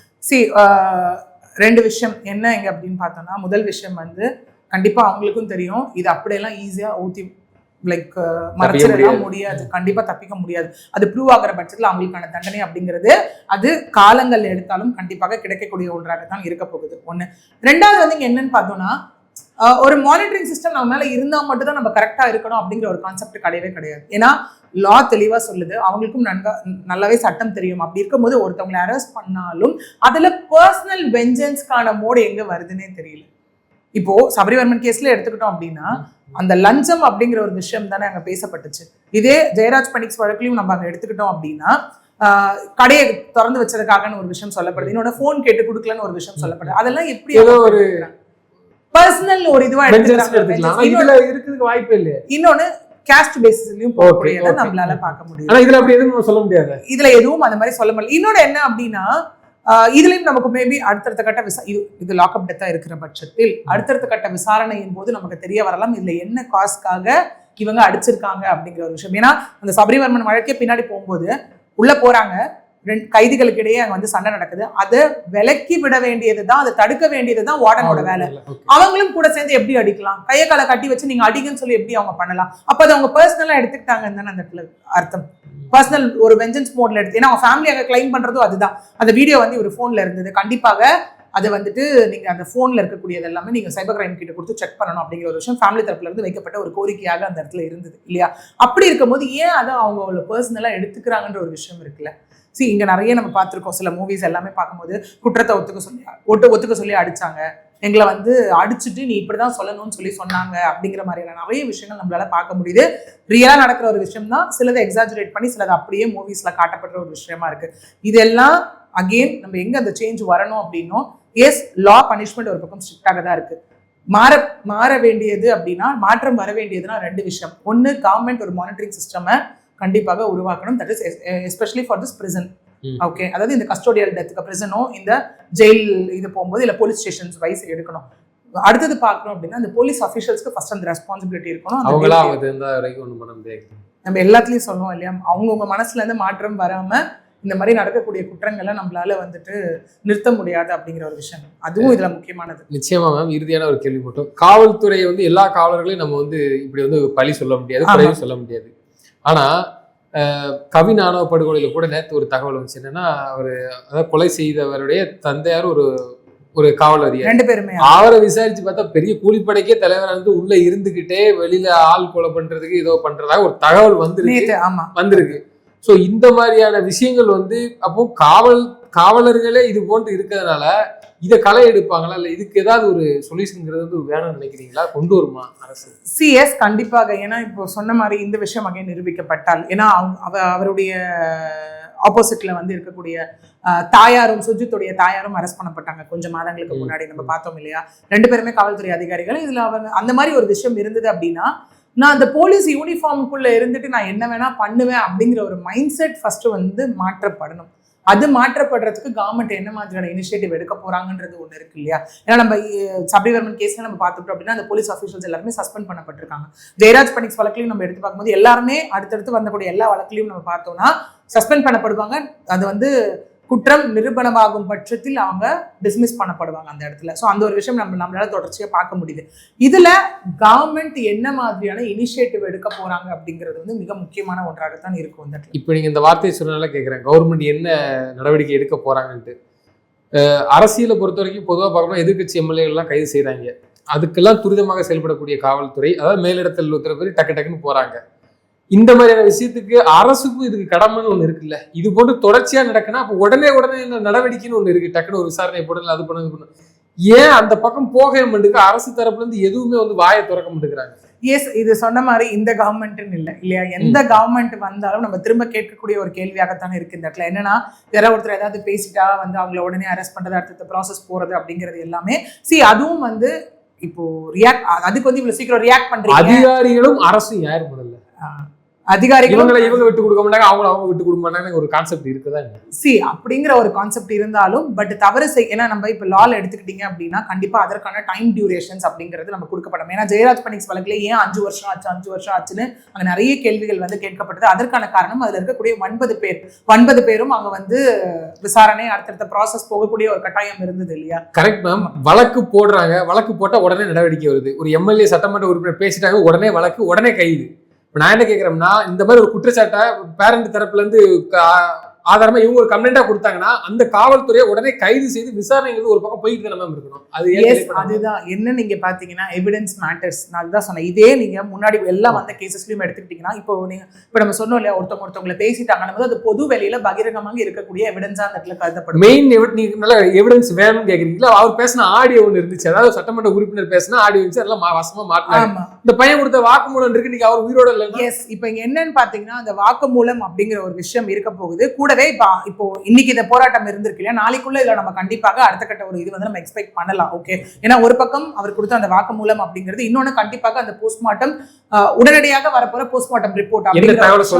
ரெண்டு விஷயம் என்ன இங்க அப்படின்னு பார்த்தோம்னா, முதல் விஷயம் வந்து கண்டிப்பா அவங்களுக்கும் தெரியும் இது அப்படியெல்லாம் ஈஸியா ஊத்தி லைக் மறைச்சிடலாம் முடியாது, கண்டிப்பா தப்பிக்க முடியாது. அது ப்ரூவ் ஆகிற பட்சத்தில் அவங்களுக்கான தண்டனை அப்படிங்கிறது அது காலங்கள் எடுத்தாலும் கண்டிப்பாக கிடைக்கக்கூடிய ஒன்றாகத்தான் இருக்க போகுது ஒண்ணு. 2வது வந்து இங்க என்னன்னு பார்த்தோம்னா ஒரு மானிட்டரிங் சிஸ்டம் நம்ம மேல இருந்தா மட்டும் தான் நம்ம கரெக்டா இருக்கணும் அப்படிங்கிற ஒரு கான்செப்ட் கிடையவே கிடையாது. ஏன்னா லா தெளிவா சொல்லுது, அவங்களுக்கும் நல்லாவே சட்டம் தெரியும். அப்படி இருக்கும்போது ஒருத்தவங்களை அரெஸ்ட் பண்ணாலும் அதுல பர்சனல் வெஞ்சன்ஸ்க்கான மோடு எங்க வருதுன்னே தெரியல. இப்போ சபரிவர்மன் கேஸ்ல எடுத்துக்கிட்டோம் அப்படின்னா அந்த லஞ்சம் அப்படிங்கிற ஒரு விஷயம் தானே அங்க பேசப்பட்டுச்சு. இதே ஜெயராஜ் பணிக்ஸ் வழக்கிலையும் நம்ம அங்க எடுத்துக்கிட்டோம் அப்படின்னா கடையை திறந்து வச்சதுக்காகன்னு ஒரு விஷயம் சொல்லப்படுது, இன்னொன்னு போன் கேட்டு கொடுக்கலன்னு ஒரு விஷயம் சொல்லப்படுது. அதெல்லாம் எப்படி ஒரு பர்சனல் ஒரு இதுவா எடுத்துக்கிறதுக்கு வாய்ப்பு இல்லை. இன்னொன்னு காஸ்ட் பேசிஸ்லயும் போகக்கூடியதை நம்மளால பார்க்க முடியும். ஆனா இதுல அப்படி எதுவும் சொல்ல முடியாது, இதுல எதுவும் அந்த மாதிரி சொல்ல முடியல. இன்னொன்னு என்ன அப்படின்னா இதுலயும் நமக்கு மேபி அடுத்தடுத்த கட்ட இது லாக்அப் டெத்தா இருக்கிற பட்சத்தில் அடுத்தடுத்த கட்ட விசாரணையின் போது நமக்கு தெரிய வரலாம் இதுல என்ன காஸ்க்காக இவங்க அடிச்சிருக்காங்க அப்படிங்கிற ஒரு விஷயம். ஏன்னா அந்த சபரிவர்மன் வழக்கே பின்னாடி போகும்போது உள்ள போறாங்க, 2 கைதிகளுக்கு இடையே அங்க வந்து சண்டை நடக்குது, அதை விலக்கி விட வேண்டியதுதான், அதை தடுக்க வேண்டியதுதான் வார்டனோட வேலை. அவங்களும் கூட சேர்ந்து எப்படி அடிக்கலாம், கையை காலை கட்டி வச்சு நீங்க அடிக்கன்னு சொல்லி எப்படி அவங்க பண்ணலாம்? அப்ப அதை அவங்க பர்சனலா எடுத்துக்கிட்டாங்கன்னு தானே அந்த இடத்துல அர்த்தம். பர்சனல் ஒரு வெஞ்சன்ஸ் மோட்ல எடுத்து, ஏன்னா அவங்க ஃபேமிலி அங்க கிளைம் பண்றதும் அதுதான். அந்த வீடியோ வந்து ஒரு போன்ல இருந்தது, கண்டிப்பாக அதை வந்துட்டு நீங்க அந்த போன்ல இருக்கக்கூடியது எல்லாமே நீங்க சைபர் கிரைம் கிட்ட கொடுத்து செக் பண்ணணும் அப்படிங்கிற ஒரு விஷயம் ஃபேமிலி தரப்புல இருந்து வைக்கப்பட்ட ஒரு கோரிக்கையாக அந்த இடத்துல இருந்தது இல்லையா? அப்படி இருக்கும்போது ஏன் அதை அவங்க பர்சனலா எடுத்துக்கிறாங்கன்ற ஒரு விஷயம் இருக்குல்ல. இங்க நிறைய நம்ம பார்த்திருக்கோம், சில மூவிஸ் எல்லாமே பார்க்கும்போது குற்றத்தை ஒத்துக்க சொல்லி அடிச்சாங்க, எங்களை வந்து அடிச்சுட்டு நீ இப்படிதான் சொல்லணும்னு சொல்லி சொன்னாங்க அப்படிங்கிற மாதிரியான நிறைய விஷயங்கள் நம்மளால பார்க்க முடியுது. ரியலா நடக்கிற ஒரு விஷயம் தான், சிலதை எக்ஸாஜுரேட் பண்ணி சிலது அப்படியே மூவிஸ்ல காட்டப்படுற ஒரு விஷயமா இருக்கு. இதெல்லாம் அகெயின் நம்ம எங்க அந்த சேஞ்ச் வரணும் அப்படின்னும், எஸ் லா பனிஷ்மெண்ட் ஒரு பக்கம் ஸ்ட்ரிக்டாக தான் இருக்கு. மாற வேண்டியது அப்படின்னா மாற்றம் வர வேண்டியதுன்னா 2 விஷயம். ஒன்னு, கவர்மெண்ட் ஒரு மானிட்டரிங் சிஸ்டமை கண்டிப்பாக உருவாக்கணும், that is especially for this prison okay, அதாவது இந்த கஸ்டோடியல் டெத்துக்கு பிரிசனோ இந்த ஜெயில் இது போகும்போது இல்லை போலீஸ் ஸ்டேஷன்ஸ் வைஸ் எடுக்கணும். அடுத்தது பார்க்கணும் அப்படின்னா அந்த போலீஸ் அஃபிஷியல்ஸ்க்கு ஃபர்ஸ்ட் அந்த ரெஸ்பான்சிபிலிட்டி இருக்கணும். நம்ம எல்லாத்துலயும் சொல்லுவோம் இல்லையா, அவங்கவுங்க மனசுல இருந்து மாற்றம் வராம இந்த மாதிரி நடக்கக்கூடிய குற்றங்களை நம்மளால வந்துட்டு நிறுத்த முடியாது அப்படிங்கிற ஒரு விஷயம், அதுவும் இதுல முக்கியமானது. நிச்சயமா மேம். இறுதியான ஒரு கேள்வி மட்டும், காவல்துறையை வந்து எல்லா காவலர்களையும் நம்ம வந்து இப்படி வந்து பழி சொல்ல முடியாது, குறையும் சொல்ல முடியாது. ஆனா கவின் ஆணவ படுகொலையில கூட நேற்று ஒரு தகவல் வந்துச்சு. என்னன்னா அவர் அதாவது கொலை செய்தவருடைய தந்தையார் ஒரு காவல் அதிகாரி, 2 பேருமே அவரை விசாரிச்சு பார்த்தா பெரிய கூலிப்படைக்கே தலைவராக இருந்து உள்ள இருந்துகிட்டே வெளியில ஆள் கொலை பண்றதுக்கு ஏதோ பண்றதாக ஒரு தகவல் வந்திருக்கு. ஸோ இந்த மாதிரியான விஷயங்கள் வந்து அப்போ காவலர்களே இது போன்று இருக்கிறதுனால இதை களை எடுப்பாங்களா, இல்லை இதுக்கு ஏதாவது ஒரு சொல்யூஷன்ங்கிறது வந்து வேணும்னு நினைக்கிறீங்களா, கொண்டு வருமா அரசு? சிஎஸ் கண்டிப்பாக. ஏன்னா இப்போ சொன்ன மாதிரி இந்த விஷயம் அங்கே நிரூபிக்கப்பட்டால், ஏன்னா அவருடைய ஆப்போசிட்ல வந்து இருக்கக்கூடிய தாயாரும் சுஜித்துடைய தாயாரும் அரெஸ்ட் பண்ணப்பட்டாங்க கொஞ்சம் மாதங்களுக்கு முன்னாடி, நம்ம பார்த்தோம் இல்லையா. 2 பேருமே காவல்துறை அதிகாரிகள். இதுல அவங்க அந்த மாதிரி ஒரு விஷயம் இருந்தது அப்படின்னா, நான் அந்த போலீஸ் யூனிஃபார்முக்குள்ள இருந்துட்டு நான் என்ன வேணா பண்ணுவேன் அப்படிங்கிற ஒரு மைண்ட் செட் ஃபர்ஸ்ட் வந்து மாற்றப்படணும். அது மாற்றப்படுறதுக்கு கவர்மெண்ட் என்ன மாதிரியான இனிஷியேட்டிவ் எடுக்க போறாங்கன்றது ஒன்று இருக்கு இல்லையா. ஏன்னா நம்ம சபரிவர்மன் கேஸ்ல நம்ம பார்த்துட்டோம் அப்படின்னா அந்த போலீஸ் ஆஃபீஷியல்ஸ் எல்லாருமே சஸ்பெண்ட் பண்ணப்பட்டிருக்காங்க. ஜெயராஜ் பனிக்ஸ் வழக்கிலையும் நம்ம எடுத்து பார்க்கும்போது எல்லாருமே அடுத்தடுத்து வந்தக்கூடிய எல்லா வழக்கிலையும் நம்ம பார்த்தோம்னா சஸ்பெண்ட் பண்ணப்படுவாங்க. அது வந்து குற்றம் நிரூபணமாகும் பட்சத்தில் அவங்க டிஸ்மிஸ் பண்ணப்படுவாங்க அந்த இடத்துல. ஸோ அந்த ஒரு விஷயம் நம்மளால தொடர்ச்சியாக பார்க்க முடியுது. இதுல கவர்மெண்ட் என்ன மாதிரியான இனிஷியேட்டிவ் எடுக்க போறாங்க அப்படிங்கிறது வந்து மிக முக்கியமான ஒன்றாகத்தான் இருக்கும் இந்த இடத்துல. இப்போ நீங்க இந்த வார்த்தையை சொன்னால கேட்குறேன், கவர்மெண்ட் என்ன நடவடிக்கை எடுக்க போறாங்கன்ட்டு. அரசியலை பொறுத்த வரைக்கும் பொதுவாக பார்க்கணும், எதிர்கட்சி எம்எல்ஏலாம் கைது செய்யறாங்க. அதுக்கெல்லாம் துரிதமாக செயல்படக்கூடிய காவல்துறை, அதாவது மேலிடத்தில் உத்தரவு டக்கு டக்குன்னு போறாங்க. இந்த மாதிரியான விஷயத்துக்கு அரசுக்கும் இதுக்கு கடமைன்னு ஒண்ணு இருக்குல்ல, இது போன்று தொடர்ச்சியா நடக்குன்னா அப்போ உடனே இந்த நடவடிக்கைன்னு ஒண்ணு இருக்கு, டக்குன்னு ஒரு விசாரணை போடல, அது பண்ண ஏன் அந்த பக்கம் போக மாட்டேங்குது? அரசு தரப்புல இருந்து எதுவுமே வந்து வாயை திறக்க மாட்டேங்கிறாங்க. எஸ், இது சொன்ன மாதிரி இந்த கவர்மெண்ட்னு இல்லை இல்லையா, எந்த கவர்மெண்ட் வந்தாலும் நம்ம திரும்ப கேட்கக்கூடிய ஒரு கேள்வியாகத்தானே இருக்கு இந்த இடத்துல. என்னன்னா யாராவது ஒருத்தர் ஏதாவது பேசிட்டா வந்து அவங்கள உடனே அரெஸ்ட் பண்றது, அடுத்த ப்ராசஸ் போறது அப்படிங்கிறது எல்லாமே அதுவும் வந்து இப்போ அதுக்கு வந்து இவ்வளவு சீக்கிரம் ரியாக்ட் பண்றீங்க. அதிகாரிகளும் அரசும் யாரு முதல்ல அதிகாரிகள் இவங்க விட்டு கொடுக்க மாட்டாங்க, அவங்க விட்டு கொடுக்க மாட்டாங்க, ஒரு கான்செப்ட் இருக்குதா? அப்படிங்கிற ஒரு கான்செப்ட் இருந்தாலும் பட் தவறு ஏன்னா நம்ம இப்ப லால எடுத்துக்கிட்டீங்க அப்படின்னா கண்டிப்பா அதற்கான டைம் டியூரேஷன்ஸ் அப்படிங்கிறது நம்ம கொடுக்கப்படும். ஏன்னா ஜெயராஜ் பனிக்ஸ் வழக்குல ஏன் 5 வருஷம் ஆச்சுன்னு அங்க நிறைய கேள்விகள் வந்து கேட்கப்பட்டது. அதற்கான காரணம் அதுல இருக்கக்கூடிய 9 பேரும் அங்க வந்து விசாரணை அடுத்தடுத்த ப்ராசஸ் போகக்கூடிய ஒரு கட்டாயம் இருந்தது இல்லையா. Correct ma'am. வழக்கு போடுறாங்க, வழக்கு போட்டா உடனே நடவடிக்கை வருது. ஒரு எம்எல்ஏ சட்டமன்ற உறுப்பினர் பேசிட்டாங்க, உடனே வழக்கு, உடனே கைது. இப்போ நான் என்ன கேட்குறேன்னா, இந்த மாதிரி ஒரு குற்றச்சாட்டை பேரண்ட் தரப்புல இருந்து ஆதாரமா இவங்க ஒரு கம்ப்ளைண்டா கொடுத்தாங்கன்னா அந்த காவல்துறையை உடனே கைது செய்து விசாரணைகள் ஒரு பக்கம் போயிட்டு தான் இருக்கணும். அதுதான் என்ன நீங்க பாத்தீங்கன்னா எவிடன்ஸ் மேட்டர்ஸ். நான் அதுதான் சொன்னேன். இதே நீங்க முன்னாடி எல்லாம் வந்த கேசஸ்லயும் எடுத்துக்கிட்டீங்கன்னா இப்போ நம்ம சொன்னோம் இல்லையா, ஒருத்தவங்களை பேசிட்டாங்க, அது பொது வெளியில பகிரங்கமாக இருக்கக்கூடிய எவிடன்ஸா அந்த இடத்துல கருதப்படும். மெயின் எவிடன்ஸ் வேணும்னு கேக்குறீங்களா? அவர் பேசின ஆடியோ ஒன்று இருந்துச்சு, அதாவது சட்டமன்ற உறுப்பினர் பேசின ஆடியோ இருந்துச்சு, அதெல்லாம் வசமா மாட்டாங்க. இந்த பையன் கொடுத்த வாக்குமூலம் இருக்கு, நீங்க அவர் உயிரோட இல்லை. எஸ், இப்போ இங்க என்னன்னு பாத்தீங்கன்னா அந்த வாக்குமூலம் அப்படிங்கிற ஒரு விஷயம் இருக்க போகுது. கூடவே இப்போ இன்னைக்கு இந்த போராட்டம் இருந்திருக்கு இல்லையா, நாளைக்குள்ள இதுல நம்ம கண்டிப்பாக அடுத்த கட்ட ஒரு இது வந்து நம்ம எக்ஸ்பெக்ட் பண்ணலாம். ஓகே, ஏன்னா ஒரு பக்கம் அவர் கொடுத்த அந்த வாக்குமூலம் அப்படிங்கிறது, இன்னொன்னு கண்டிப்பாக அந்த போஸ்ட்மார்ட்டம் உடனடியாக வரப்போற போஸ்ட்மார்ட்டம் ரிப்போர்ட் தகவல்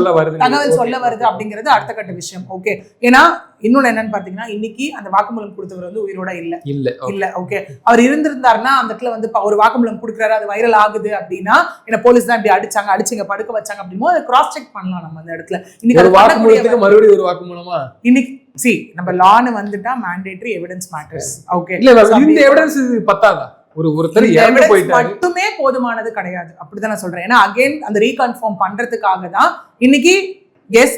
சொல்ல வருது அப்படிங்கிறது அடுத்த கட்ட விஷயம். ஓகே, ஏன்னா இன்னொன்னு என்னன்னு பாத்தீங்கன்னா இன்னைக்கு அந்த வாக்குமூலம் கொடுத்தவர் வந்து உயிரோட இல்ல. ஓகே, அவர் இருந்திருந்தாருன்னா அந்த இடத்துல வந்து ஒரு வாக்குமூலம் கொடுக்குறாரு, அது வைரல் ஆகுது அப்படின்னா என்ன போலீஸ் தான் இப்படி அடிச்சிங்க படுக்க வச்சாங்க அப்படின்னா அதை கிராஸ் செக் பண்ணலாம் நம்ம அந்த இடத்துல. இன்னைக்கு மறுபடியும் ஒரு வாக்குமூலமா இன்னைக்கு நம்ம லான்னு வந்துட்டா மேண்டேட்டரி எவிடன்ஸ் மேட்டர்ஸ். ஓகே, இந்த எவிடன்ஸ் பத்தாதா? ஒருத்தர் மட்டுமே போதுமானது கிடையாது, அப்படிதான் நான் சொல்றேன். ஏன்னா அகைன் அந்த ரீகன்ஃபார்ம் பண்றதுக்காக தான் இன்னைக்கு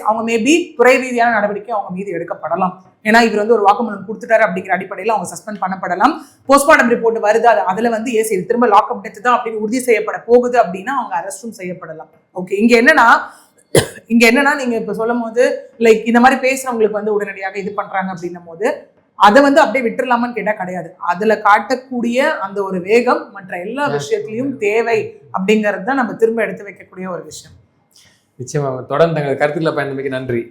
அவங்க மேபி துறை ரீதியான நடவடிக்கை அவங்க மீது எடுக்கப்படலாம். ஏன்னா இவர் வந்து ஒரு வாக்குமூலம் கொடுத்துட்டாரு அப்படிங்கிற அடிப்படையில் அவங்க சஸ்பெண்ட் பண்ணப்படலாம். போஸ்ட்மார்ட்டம் ரிப்போர்ட் வருது, அதுல வந்து இது திரும்ப லாக்அப் டெத் தான் அப்படின்னு உறுதி செய்யப்பட போகுது அப்படின்னா அவங்க அரெஸ்டும் செய்யப்படலாம். ஓகே, இங்க என்னன்னா நீங்க இப்ப சொல்லும் போது லைக் இந்த மாதிரி பேசுறவங்களுக்கு வந்து உடனடியாக இது பண்றாங்க அப்படின்னும் போது அதை வந்து அப்படியே விட்டுறலாமான்னு கேட்டா கிடையாது. அதுல காட்டக்கூடிய அந்த ஒரு வேகம் மற்ற எல்லா விஷயத்திலையும் தேவை அப்படிங்கிறது தான் நம்ம திரும்ப எடுத்து வைக்கக்கூடிய ஒரு விஷயம். நிச்சயமாக தொடர்ந்து தங்கள் கருத்துக்களை பயன்படுத்தி நன்றி.